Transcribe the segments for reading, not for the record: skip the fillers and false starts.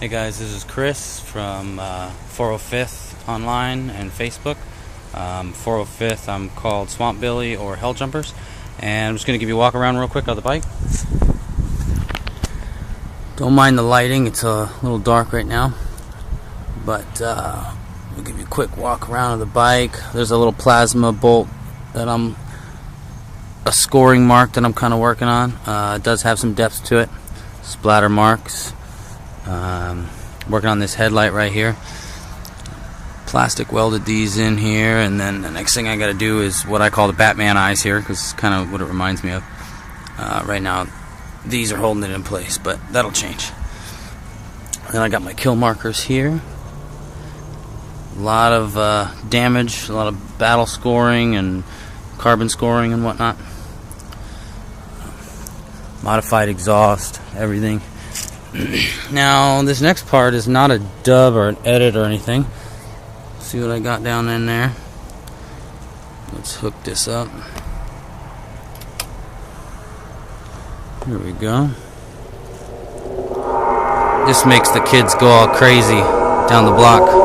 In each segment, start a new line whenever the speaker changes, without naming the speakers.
Hey guys, this is Chris from 405th online and Facebook. 405th, I'm called Swamp Billy or Hell Jumpers, and I'm just going to give you a walk around real quick on the bike. Don't mind the lighting, it's a little dark right now, but we'll give you a quick walk around of the bike. There's a little plasma bolt that a scoring mark that I'm kind of working on. It does have some depth to it, splatter marks. Working on this headlight right here. Plastic welded these in here, and then the next thing I got to do is what I call the Batman eyes here, because it's kind of what it reminds me of. Right now these are holding it in place, but that'll change. Then I got my kill markers here. A lot of damage, a lot of battle scoring and carbon scoring and whatnot. Modified exhaust, everything. Now this next part is not a dub or an edit or anything. See what I got down in there. Let's hook this up. Here we go. This makes the kids go all crazy down the block.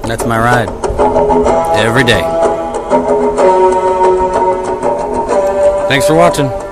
That's my ride. Every day. Thanks for watching.